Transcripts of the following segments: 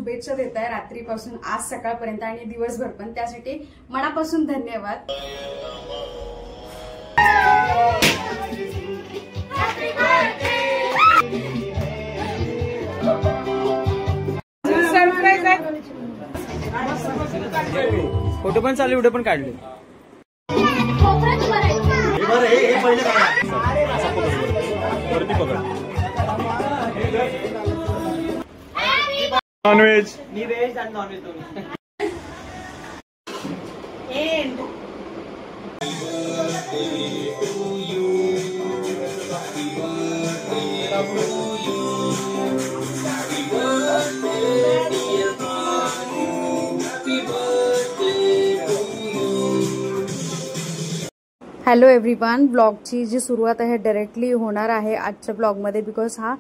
शुभेच्छा देत आहे रात्रीपासून आज सकाळपर्यंत आणि दिवसभर पण, त्यासाठी मनापासून धन्यवाद। सरप्राईज आहे, फोटो पण चालू, व्हिडिओ पण काढले। नॉनव्हेज व्हेज आणि नॉनव्हेज दोन्ही। हॅलो एव्हरीवन, ब्लॉगची जी सुरुवात आहे डायरेक्टली होणार आहे आजच्या ब्लॉगमध्ये, बिकॉज हा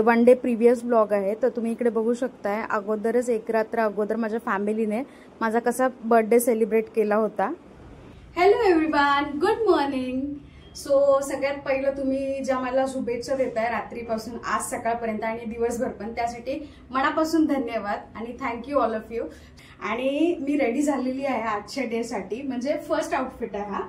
वन डे प्रिव्हियस ब्लॉग आहे। तर तुम्ही इकडे बघू शकताय अगोदरच एक रात्र अगोदर माझ्या फॅमिलीने माझा कसा बर्थडे सेलिब्रेट केला होता। Hello everyone, good morning. So सगळ्यात पहिलं तुम्ही ज्या मला शुभेच्छा देताय रात्रीपासून आज सकाळपर्यंत आणि दिवसभर पण, त्यासाठी मनापासून धन्यवाद आणि थँक्यू ऑल ऑफ यू। आणि मी रेडी झालेली आहे आजच्या डे साठी, म्हणजे फर्स्ट आउटफिट आहे हा,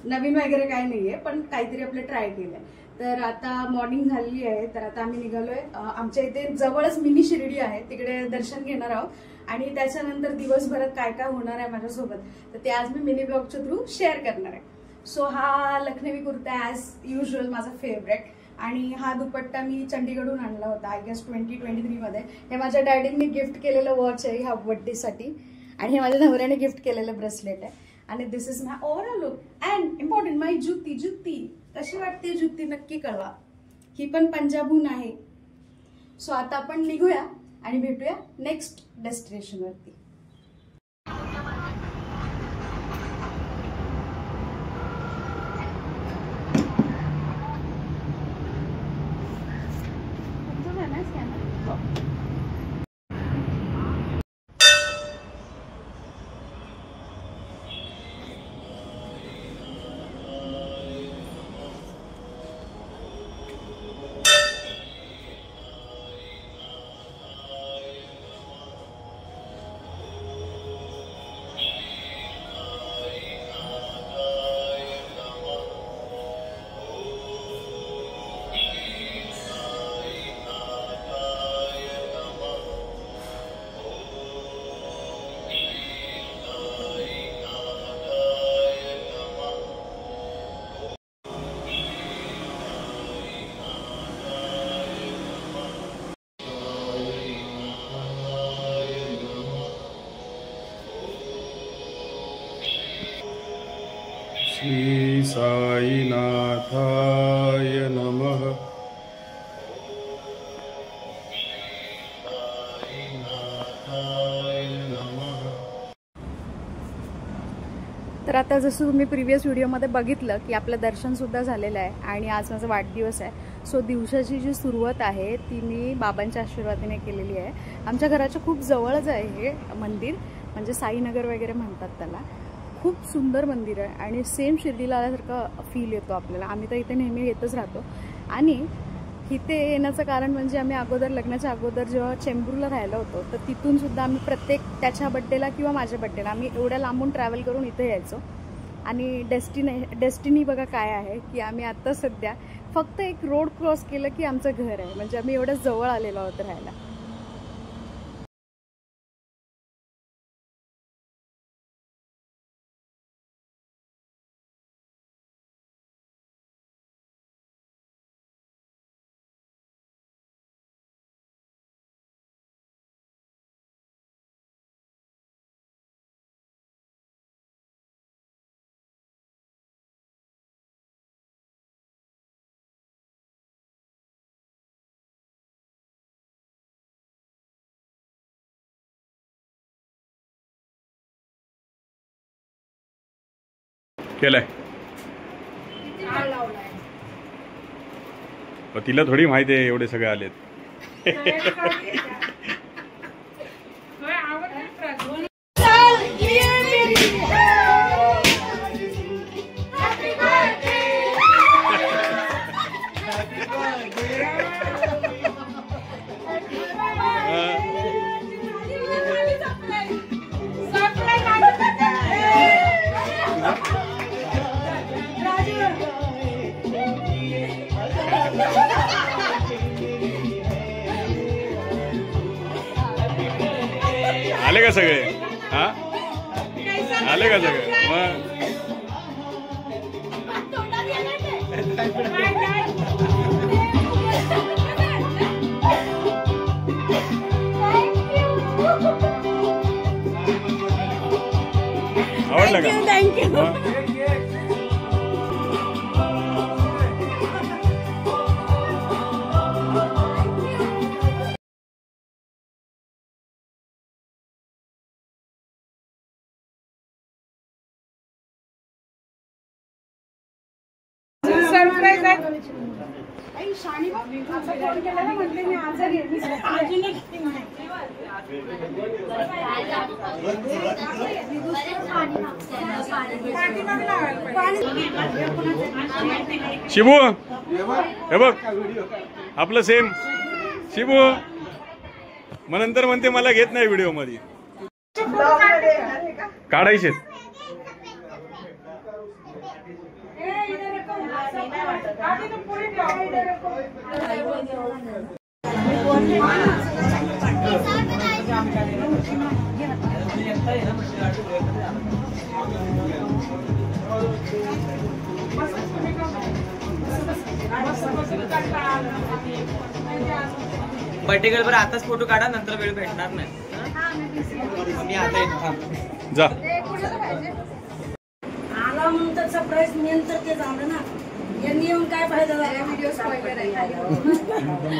नवीन वगैरे काही नाहीये पण काहीतरी आपलं ट्राय केलंय। तर आता मॉर्निंग झालेली आहे, तर आता आम्ही निघालोय। आमच्या इथे जवळच मिनी शिर्डी आहे, तिकडे दर्शन घेणार आहोत आणि त्याच्यानंतर दिवसभरात काय काय होणार आहे माझ्यासोबत, तर ते आज मी मिनी ब्लॉगच्या थ्रू शेअर करणार आहे। सो हा लखनवी कुर्ता ॲज युजल माझा फेवरेट, आणि हा दुपट्टा मी चंडीगडहून आणला होता आय गेस 2023 मध्ये। हे माझ्या डॅडींनी गिफ्ट केलेलं वॉच आहे ह्या बर्थडेसाठी, आणि हे माझ्या नवऱ्याने गिफ्ट केलेलं ब्रेसलेट आहे। आणि this is my overall look and important my जुती। जुती कशी वाटते जुती नक्की कळवा, ही पण पंजाबहून आहे। सो आता आपण निघूया आणि भेटूया नेक्स्ट डेस्टिनेशन वरती। श्री साईनाथाय नमः। तर आता जसं तुम्ही प्रिव्हियस व्हिडिओमध्ये बघितलं की आपलं दर्शन सुद्धा झालेलं आहे आणि आज माझा वाढदिवस आहे। सो दिवसाची जी सुरुवात आहे ती मी बाबांच्या आशीर्वादाने केलेली आहे। आमच्या घराच्या खूप जवळच आहे हे मंदिर, म्हणजे साईनगर वगैरे म्हणतात त्याला। खूप सुंदर मंदिर आहे आणि सेम शिर्डीला आल्यासारखा फील येतो आपल्याला। आम्ही तर इथे नेहमी येतच राहतो, आणि इथे येण्याचं कारण म्हणजे आम्ही अगोदर लग्नाच्या अगोदर जेव्हा चेंबूरला राहिलो होतो, तर तिथून सुद्धा आम्ही प्रत्येक त्याच्या बड्डेला किंवा माझ्या बड्डेला आम्ही एवढ्या लांबून ट्रॅव्हल करून इथे यायचो। आणि डेस्टिनी बघा काय आहे की आम्ही आता सध्या फक्त एक रोड क्रॉस केलं की आमचं घर आहे, म्हणजे आम्ही एवढ्या जवळ आलेलो आहोत राहायला। केलाय तिला थोडी माहिती आहे एवढे सगळे आलेत। आले का सगळे? हा आले का सगळे? मग आवडलं का? थँक्यू. सरप्राईज आहे. शाणी असं फोन केला ना, म्हटले मी आजारी आहे. शिबू हे बघ आपलं सेम शिबू मग नंतर म्हणते मला घेत नाही व्हिडिओ मध्ये. काढायचे पर्टिक्युलर बरं आताच फोटो काढा, नंतर वेळ भेटणार नाही. मी आता येतो. जा आला म्हणून तर सरप्राईज मेन तर ते झालं ना. यांनी येऊन काय फायदा झाला? व्हिडिओ स्पॉइलर आहे.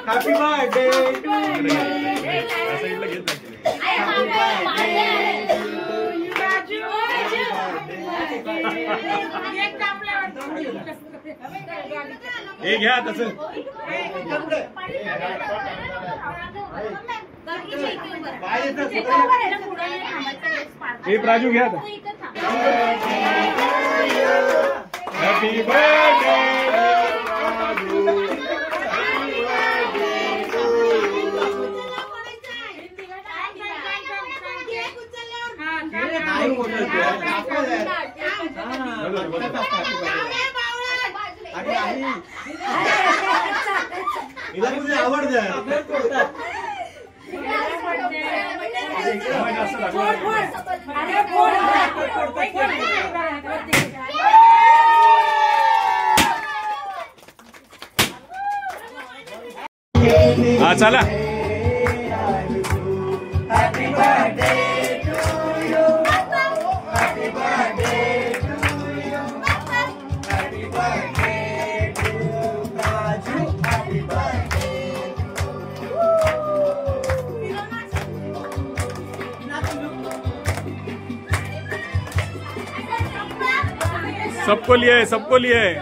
हॅपी बर्थडे हे घ्या तसं. हे प्राजू घ्या. हॅपी बर्थडे हा चला. सबको लिया है, सबको लिया है.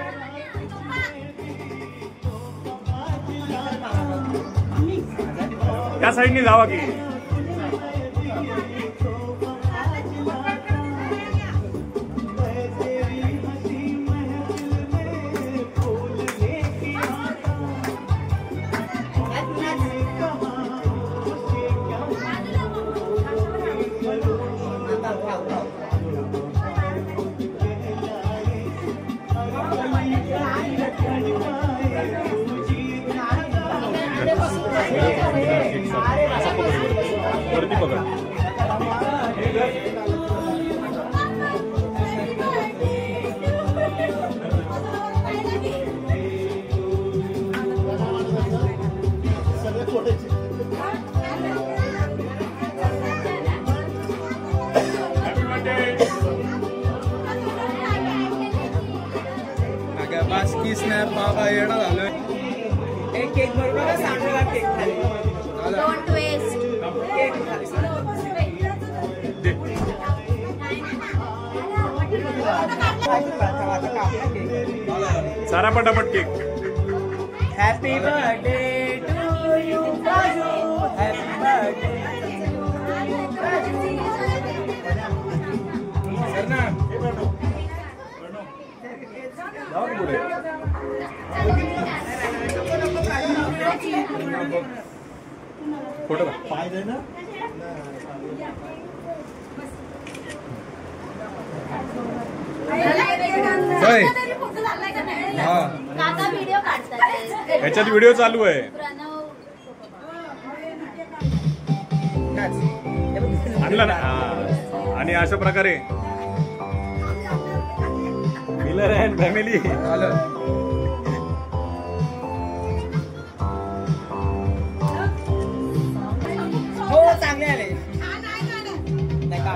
त्या साईडनी जावा की. वरती पकड. बस की स्नॅप बाबा येणं झालं. एक केक बरोबर सांडला केक खाली. Don't waste. केक खाली. सारा पटापट cake. Happy birthday to you बाजू. Happy birthday. सर ना फोटो काका व्हिडिओ काढतात. ह्याच्यात व्हिडिओ चालू आहे. आणला ना. आणि अशा प्रकारे मिलर अँड फॅमिली. हो चांगले आले. नाही का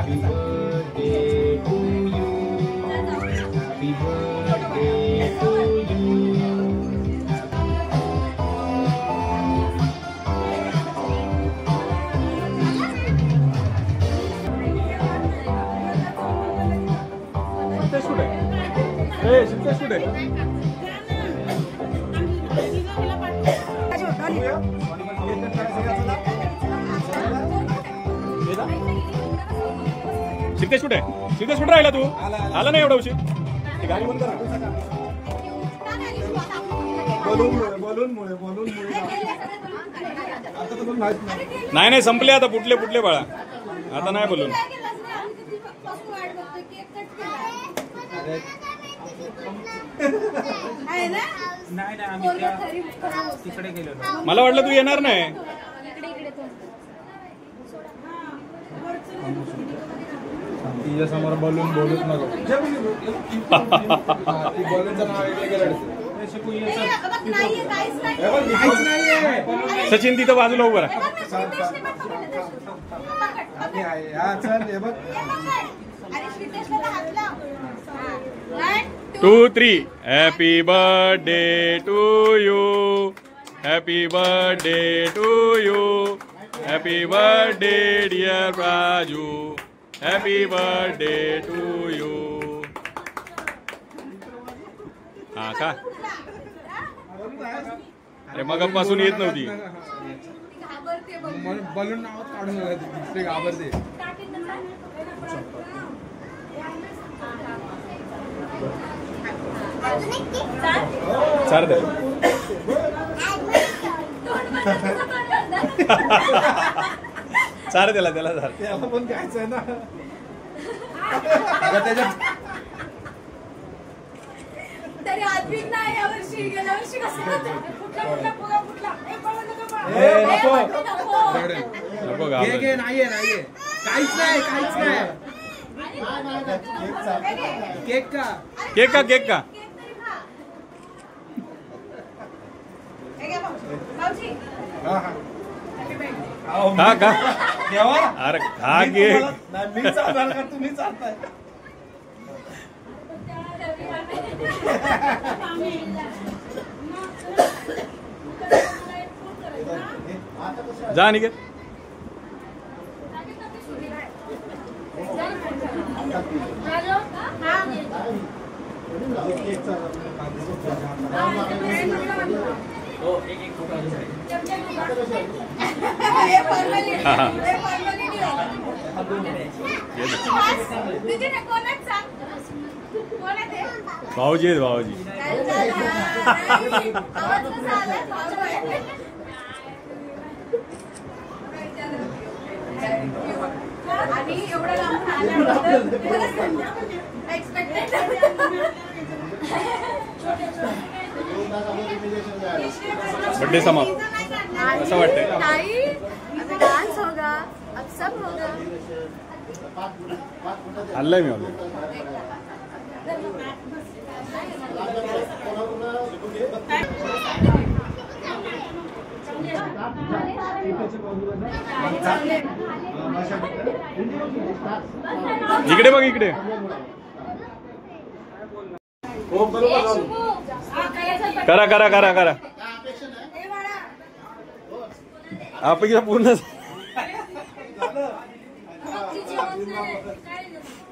सिद्धेश कुठे? सिद्धेश कुठे राहिला तू? आला नाही एवढा उशीर. गाडी बंद कर. नाही नाही संपले आता. पुटले पुटले बाळा. आता नाही बोलून. मला वाटलं तू येणार नाही. तिच्या समोर बलून बोलूच नको. बलूनचं नाव सचिन तिथं बाजूला उभं राहा. चल हे बघ. 2 3 happy birthday to you. Happy birthday to you. Happy birthday dear Raju. Happy birthday to you. हा का? अरे मगापासून येत नव्हती. बलून नाव काढून ते घाबरते. चार दे. चार त्याला त्याला चार. त्याला पण घ्यायचंय ना. तरी आधीच नाही यावर्षी. गेल्या वर्षी कसं नको नाहीये नाहीये. काहीच नाही काहीच नाही. केक का? केक का? केक का? हा का? अरे खा केक. मी चालणार का तुम्ही चालताय? जा निघे. हो एक फोटो भाऊजी आहेत भाऊजी. बर्थडे समाप्त असं वाटतंय. डांस होगा अब सब होगा. आणलंय मी ऑलरेडी. इकडे बघ इकडे. करा करा करा करा. आपण पूर्ण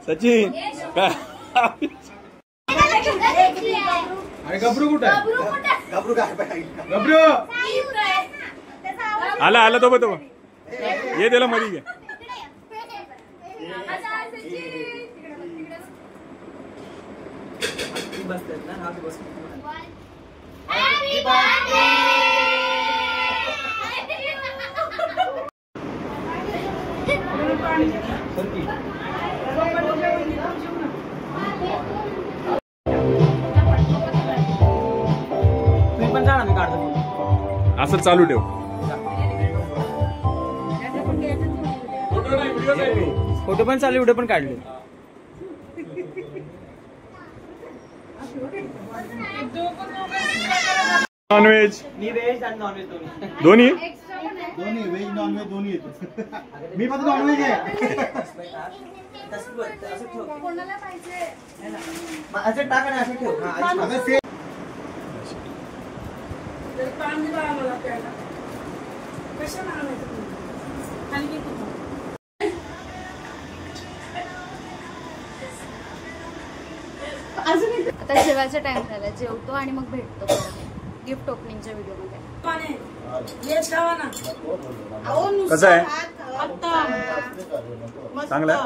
सचिन काय गबरू कुठे आहे? गबरू काय? गबरू आला आला तो बघ ये त्याला मध्ये घे. तुम्ही पण जा ना, मी काढतो. असं चालू ठेव. फोटो पण चालू, व्हिडिओ पण काढले. नॉनव्हेज मी व्हेज आणि नॉनव्हेज दोन्ही. दोन्ही व्हेज नॉनव्हेज दोन्ही येते. मी पण नॉनव्हेज आहे. असं टाका ना, असं ठेव. आता जेवायचा टाइम झाला, जेवतो आणि मग भेटतो गिफ्ट ओपनिंगच्या व्हिडिओमध्ये. कसं आहे? चांगलं आहे.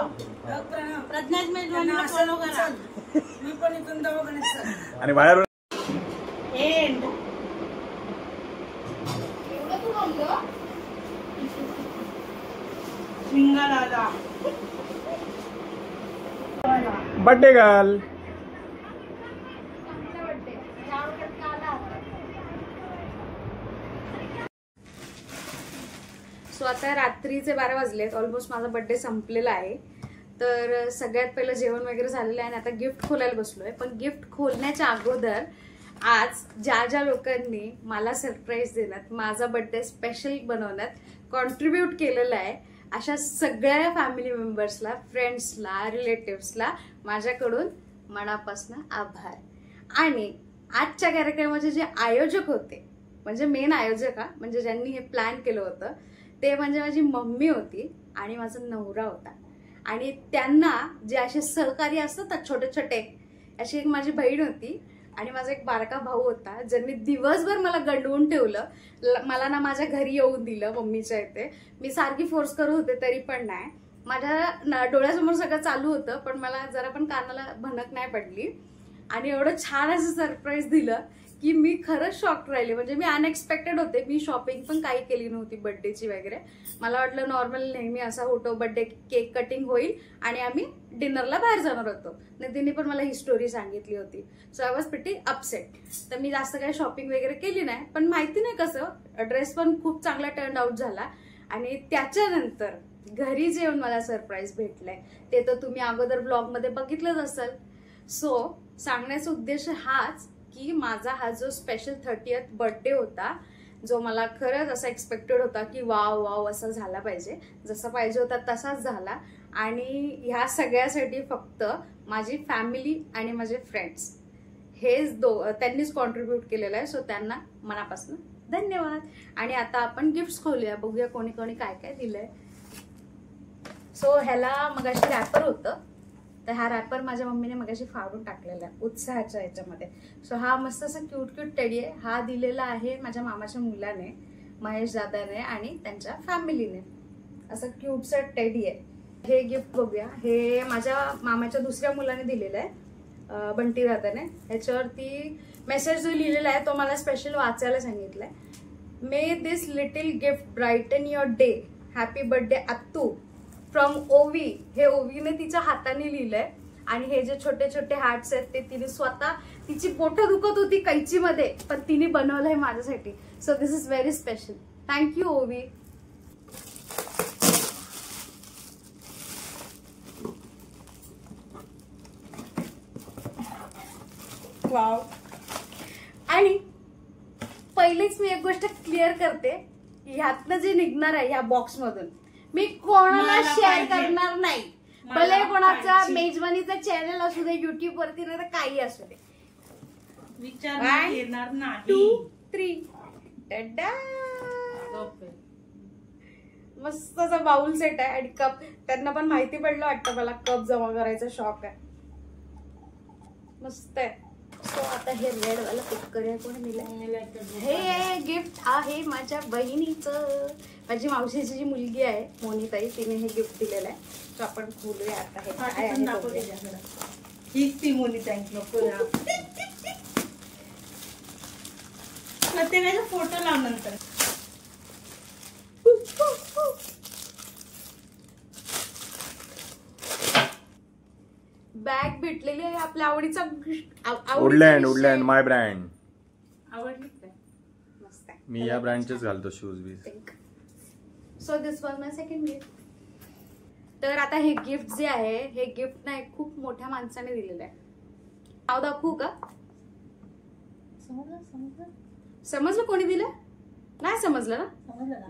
आणि बाहेर बर्थडे गर्ल. सो आता रात्रीचे 12 वाजलेत. ऑलमोस्ट माझा बर्थडे संपलेला आहे. तर सगळ्यात पहिलं जेवण वगैरे झालेलं आहे आणि आता गिफ्ट खोलायला बसलोय. पण गिफ्ट खोलण्याच्या अगोदर आज ज्या ज्या लोकांनी मला सरप्राईज देण्यात, माझा बर्थडे स्पेशल बनवण्यात कॉन्ट्रीब्यूट केलेलं आहे, अशा सगळ्या फॅमिली मेंबर्सला, फ्रेंड्सला, रिलेटिव्सला माझ्याकडून मनापासून आभार. आणि आजच्या कार्यक्रमाचे जे आयोजक होते, म्हणजे मेन आयोजक म्हणजे ज्यांनी हे प्लॅन केलं होतं, ते म्हणजे माझी मम्मी होती आणि माझा नवरा होता. आणि त्यांना जे असे सहकारी असतात ना छोटे छोटे, अशी एक माझी बहीण होती आणि माझा एक बारका भाऊ होता, ज्यांनी दिवसभर मला गंडवून ठेवलं. मला ना माझ्या घरी येऊन दिलं मम्मीच्या इथे. मी सारखी फोर्स करत होते तरी पण नाही. माझ्या डोळ्यासमोर सगळं चालू होतं, पण मला जरा पण कानाला भनक नाही पडली. आणि एवढं छान असं सरप्राईज दिलं की मी खरंच शॉक राहिले. म्हणजे मी अनएक्सपेक्टेड होते. मी शॉपिंग पण काही केली नव्हती बर्थडेची वगैरे. मला वाटलं नॉर्मल नेहमी असा होतो, बर्थडे केक कटिंग होईल आणि आम्ही डिनरला बाहेर जाणार होतो. नितीनने पण मला ही स्टोरी सांगितली होती. So I was pretty upset. तर मी जास्त काही शॉपिंग वगैरे केली नाही. पण माहिती नाही कसं ड्रेस पण खूप चांगला टर्न आउट झाला. आणि त्याच्यानंतर घरी जेवण मला सरप्राईज भेटलंय, ते तर तुम्ही अगोदर ब्लॉगमध्ये बघितलंच असाल. सो सांगण्याचा उद्देश हाच की माझा हा जो स्पेशल 30th बर्थडे होता, जो मला खरंच असा एक्सपेक्टेड होता की वाव वाव असा झाला पाहिजे, जसा पाहिजे होता तसाच झाला. आणि ह्या सगळ्यासाठी फक्त माझी फॅमिली आणि माझे फ्रेंड्स हेच त्यांनीच कॉन्ट्रीब्यूट केलेलं आहे. सो त्यांना मनापासून धन्यवाद. आणि आता आपण गिफ्ट्स खोलूया, बघूया कोणी कोणी काय काय दिलंय. सो ह्याला मग अशी रॅपर होतं तर हा रॅपर माझ्या मम्मीने मगाशी फाडून टाकलेला आहे उत्साहाच्या ह्याच्यामध्ये. सो हा मस्त असा क्यूट क्यूट टेडी आहे. हा दिलेला आहे माझ्या मामाच्या मुलाने, महेश दादाने आणि त्यांच्या फॅमिलीने. असं क्यूटचा टेडी आहे. हे गिफ्ट बघूया. हे माझ्या मामाच्या दुसऱ्या मुलाने दिलेलं आहे, बंटी दादाने. ह्याच्यावरती मेसेज जो लिहिलेला आहे तो मला स्पेशल वाचायला सांगितलंय. May this little gift brighten your day. Happy birthday Attu from Ovi. हे ओवीने तिच्या हाताने लिहिलंय. आणि हे जे छोटे छोटे हार्ट्स आहेत ते तिने स्वतः, तिची बोटं दुखत होती कैचीमध्ये, पण तिने बनवलंय माझ्यासाठी. So this is very special. Thank you ओवी. वाव. आणि पहिलेच मी एक गोष्ट क्लिअर करते, ह्यातनं जे निघणार आहे ह्या बॉक्स मधून मी कोणाला शेअर करणार नाही. भले कोणाचा मेजवानीचा चॅनल असू दे, युट्यूब वरती, नाही तर काही असू दे. विचार येणार नाही. 2, 3. मस्त असा बाउल सेट आहे आणि कप. त्यांना पण माहिती पडलं वाटतं मला कप जमा करायचा शॉक आहे. मस्त आहे. सो आता हे रेड वाला पिक करूया. कोणी दिलंय? हे गिफ्ट आहे माझ्या बहिणीचं. माझी मावशीची जी मुलगी आहे मोनिताई, तिने हे गिफ्ट दिलेलं आहे. सो आपण खोलूया आता हे काय आहे. हीच ती मोनिताई. नको ना, प्रत्येकाचा फोटो लाव नंतर. बॅग भेटलेली आहे आपल्या आवडीचा. वुडलँड माय ब्रँड. आवडली काय? मस्त आहे. मी या ब्रँडचेच घालतो शूज बीज. So this was my second gift. तर आता हे गिफ्ट जे आहे, हे गिफ्ट ना एक खूप मोठ्या माणसाने दिलेलं आहे. नाव दाखवू का? समजलं कोणी दिलं? नाही समजलं ना?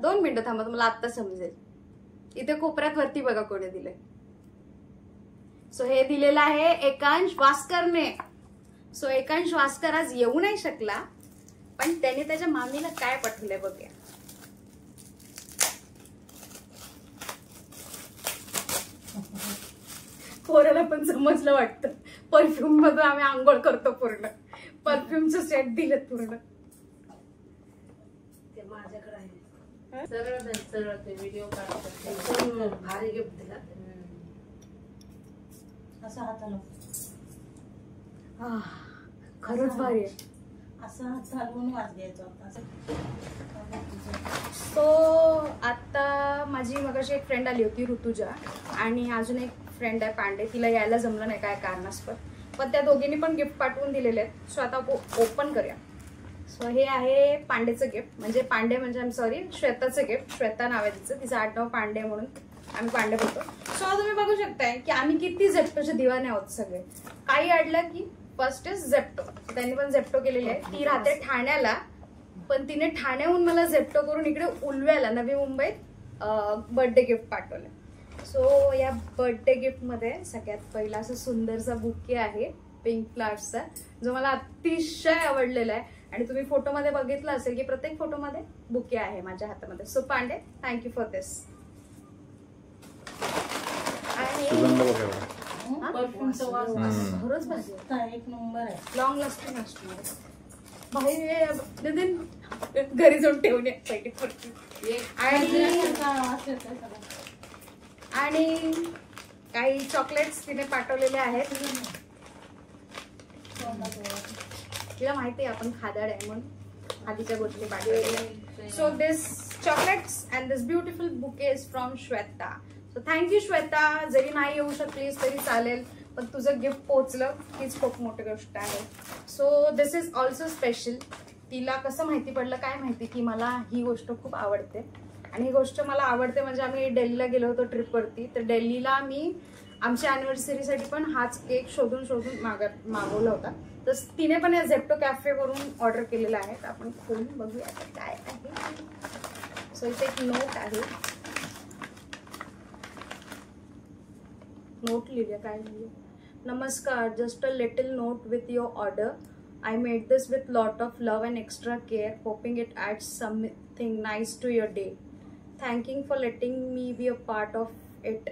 2 मिनिटं थांबा, मला आत्ता समजेल. इथे कोपऱ्यात वरती बघा कोणी दिलंय. सो हे दिलेलं आहे एकांश वास्करने. सो एकांश वास्कर आज येऊ नाही शकला, पण त्याने त्याच्या मामीला काय पाठवलंय बघूया. पोराला पण समजलं वाटतं. परफ्यूम मधून आम्ही आंघोळ करतो पूर्ण. परफ्यूमचं सेट दिलं पूर्ण. ते माझ्याकडे आहे. सरळ ते व्हिडिओ काढतो. भारी गिफ्ट दिला. असं हाताला खरंच भारी आहे. असं हात घालून वाज घ्यायचा होता. सो आता माझी मगाशी एक फ्रेंड आली होती ऋतुजा, आणि अजून एक फ्रेंड आहे पांडे. तिला यायला जमलं नाही काय कारणास्तव, पण त्या दोघींनी पण गिफ्ट पाठवून दिलेले आहेत. सो आता ओपन करूया. सो हे आहे पांडेचं गिफ्ट. म्हणजे पांडे म्हणजे आय एम सॉरी, श्वेताचं गिफ्ट. श्वेता नाव आहे तिचं. तिचं आडनाव पांडे म्हणून आम्ही पांडे बोलतो. सो तुम्ही बघू शकताय की आम्ही किती झेप्टोचे दिवाने आहोत सगळे. काही अडलं की फर्स्ट इज झेप्टो. त्यांनी पण झेप्टो केलेली आहे. ती राहते ठाण्याला, पण तिने ठाण्याहून मला झेप्टो करून इकडे उलव्याला नवी मुंबईत बर्थडे गिफ्ट पाठवलं. सो या बर्थडे गिफ्ट मध्ये सगळ्यात पहिला असं सुंदरसा बुके आहे पिंक फ्लावर्सचा, जो मला अतिशय आवडलेला आहे. आणि तुम्ही फोटोमध्ये बघितलं असेल की प्रत्येक फोटोमध्ये बुके आहे माझ्या हातामध्ये. सो पांडे, थँक्यू फॉर दिस. परफ्यूमचा वास खरंच भाजी एक नंबर आहे. लॉंग लास्टिंग असतो. घरी जाऊन ठेवून आणि काही चॉकलेट्स तिने पाठवलेले आहेत. तिला माहिती आहे आपण खादाड आहे म्हणून आधीच्या गोष्टी पाठवलेल्या. So this chocolates and this beautiful bouquet is from Shweta. So thank you Shweta. जरी नाही येऊ शकलीस तरी चालेल, पण तुझं गिफ्ट पोहोचलं हीच खूप मोठी गोष्ट आहे. So this is also special. तिला कसं माहिती पडलं काय माहिती की मला ही गोष्ट खूप आवडते. आणि ही गोष्ट मला आवडते म्हणजे आम्ही दिल्लीला गेलो होतो ट्रिपवरती. तर दिल्लीला मी आमच्या अॅनिव्हर्सरीसाठी पण हाच केक शोधून मागवला होता. तर तिने पण या झेप्टो कॅफेवरून ऑर्डर केलेला आहे. तर आपण खोलून बघूया काय आहे. सो इथे एक नोट आहे. नोट लिहिली काय लिहिली. नमस्कार, just a little note with your order. I made this with lot of love and extra care, hoping it adds something nice to your day. Thanking for letting me be a part of it.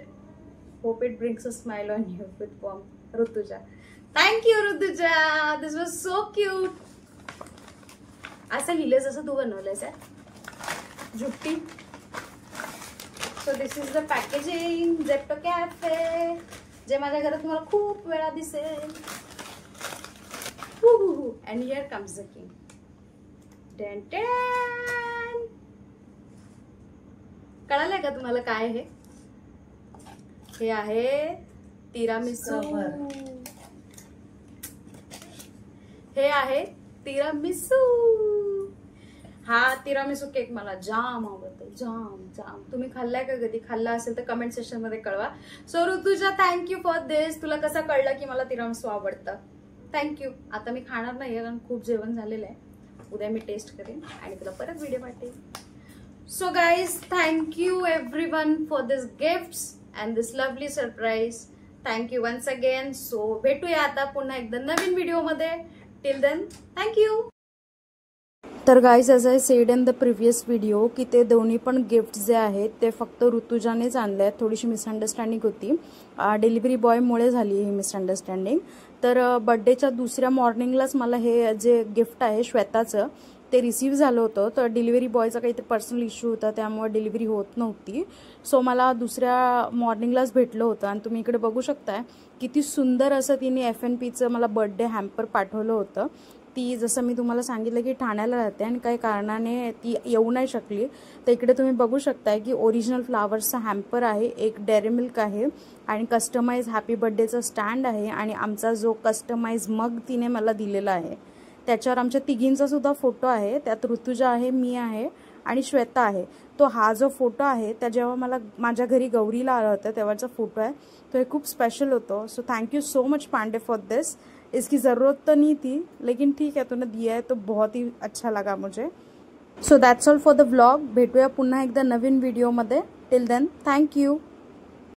Hope it brings a smile on you with warm. Rutuja, thank you Rutuja, this was so cute. असं लिहिलं जसं तू बनवलंयस आहे जुट्टी. So this is the packaging. Zepto cafe, जे माझ्या घरात मला खूप वेळा दिसेल. And here comes the king. Ten ten. कळालंय का तुम्हाला काय आहे? हे आहे तिरामिसू. हे आहे तिरामिसू. हा तिरामिसू केक मला जाम आवडतो, जाम जाम. तुम्ही खाल्लाय का कधी? खाल्ला असेल तर कमेंट सेक्शन मध्ये कळवा. सो ऋतुजा, थँक्यू फॉर दिस. तुला कसं कळलं की मला तिरामिसू आवडतं? थँक्यू. आता मी खाणार नाही कारण खूप जेवण झालेलं आहे. उद्या मी टेस्ट करेन आणि तुला परत व्हिडिओ पाठवेन. So guys, thank you everyone for this gifts and this lovely surprise. Thank you once again. So भेटूया आता पुन्हा एकदा नवीन व्हिडिओमध्ये. Till then, thank you. तर guys, as I said in the previous video की ते दोन्ही पण गिफ्ट जे आहेत ते फक्त ऋतुजानेच आणले आहेत. थोडीशी मिसअंडरस्टँडिंग होती, डिलिव्हरी बॉयमुळे झाली ही मिसअंडरस्टँडिंग. तर बड्डेच्या दुसऱ्या मॉर्निंगलाच मला हे जे गिफ्ट आहे श्वेताचं ते रिसीव्ह झालं होतं. तर डिलिव्हरी बॉयचा काहीतरी पर्सनल इश्यू होता, त्यामुळे डिलिव्हरी होत नव्हती. सो मला दुसऱ्या मॉर्निंगलाच भेटलं होतं. आणि तुम्ही इकडे बघू शकताय किती सुंदर असं तिने FNPचं मला बर्थडे हॅम्पर पाठवलं होतं. ती जसं मी तुम्हाला सांगितलं की ठाण्याला राहते आणि काही कारणाने ती येऊ नाही शकली. तर इकडे तुम्ही बघू शकताय की ओरिजिनल फ्लावर्सचा हॅम्पर आहे, एक डेअरी मिल्क आहे आणि कस्टमाइज हॅपी बर्थडेचा स्टँड आहे आणि आमचा जो कस्टमाइज मग तिने मला दिलेला आहे त्याच्यावर आमच्या तिघींचा सुद्धा फोटो आहे. त्यात ऋतुजा आहे, मी आहे आणि श्वेता आहे. तो हा जो फोटो आहे त्या जेव्हा मला माझ्या घरी गौरीला आला होता तेव्हाचा फोटो आहे. तो हे खूप स्पेशल होतो. So thank you so much Pandey for this. इसकी ज़रूरत तो नहीं थी लेकिन ठीक है तूने दिया है तो बहुत ही अच्छा लगा मुझे. So that's all for the vlog. भेटूया पुन्हा एकदा नवीन व्हिडिओमध्ये. Till then, thank you.